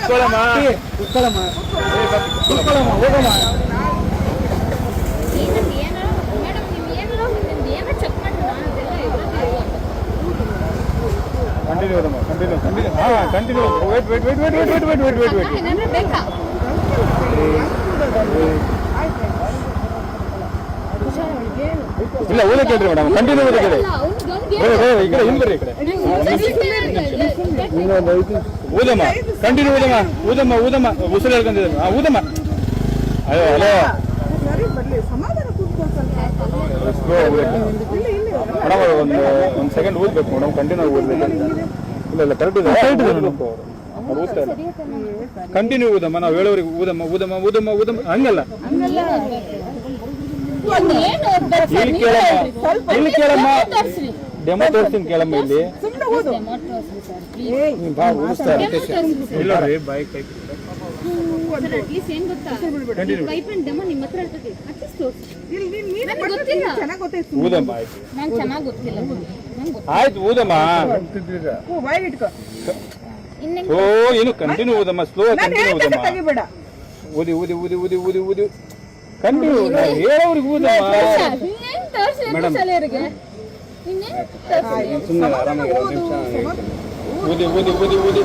ಕುತ್ಕೊಳ್ಳಮ್ಮ ಕುತ್ಕೊಳ್ಳಮ್ಮ ಕುತ್ಕೊಳ್ಳಮ್ಮ ಹೋಗಮ್ಮ. ಕಂಟಿನ್ಯೂ ಹೋದಮ್ಮ ಕಂಟಿನ್ಯೂ ಕಂಟಿನ್ಯೂ ಹಾಂ continue wait wait wait wait wait wait wait wait wait wait ಇಲ್ಲ ಓದಕ್ಕೆ ಹೇಳ್ರಿ ಮೇಡಮ್ ಕಂಟಿನ್ಯೂ ಓದಕ್ಕೆ ಈ ಕಡೆ ಹಿಂದೆ ಬರ್ರಿ ಈ ಕಡೆ ಊದಮ್ಮ ಕಂಟಿನ್ಯೂ ಊದಮ್ಮ ಊದಮ್ಮ ಊದಮ್ಮ ಉಸಿರು ಹೇಳ್ಕೊಂಡಿದ್ದೀನಿ ಹಾಂ ಊದಮ್ಮ ಅಯ್ಯೋ ಹಲೋ ಮೇಡಮ್ ಒಂದು ಸೆಕೆಂಡ್ ಊದ್ಬೇಕು ಮೇಡಮ್ ಕಂಟಿನ್ಯೂ ಓದ್ಬೇಕು ಇಲ್ಲ ಇಲ್ಲ ಕರೆಕ್ಟ್ ಇದೆ ಅವ್ರು ಓದ್ತಾ ಇಲ್ಲ ಕಂಟಿನ್ಯೂ ಊದಮ್ಮ ನಾವು ಹೇಳೋರಿಗೆ ಊದಮ್ಮ ಊದಮ್ಮ ಊದಮ್ಮ ಊದಮ್ಮ ಹಂಗಲ್ಲ ಇಲ್ಲಿ ಕೇಳಮ್ಮ ಡೆಮೋ ತೋರಿಸ್ತೀನಿ ಕೇಳಮ್ಮ ಇಲ್ಲಿ ಬಾ ಊದಿಸ್ತಾರೆ ಇಲ್ಲ ರೀ ಬಾಯ್ ಕೈ ಊದಮ್ಮ ಆಯ್ತು ಊದಮ್ಮ ಓ ಏನು ಕಂಟಿನ್ಯೂ ಊದಮ್ಮ ಸ್ಲೋ ಕಂಟಿನ್ಯೂ ಊದಮ್ಮ ಊದಿ ಊದಿ ಊದಿ ಊದಿ ಊದಿ ಊದಿ ಕಂಟಿನ್ಯೂ ಹೇಳೋರಿಗೆ ಊದಮ್ಮ ಮೇಡಮ್ ಸುಮ್ಮನೆ ಆರಾಮಾಗಿ ಊದಿ ಊದಿ ಊದಿ ಊದಿ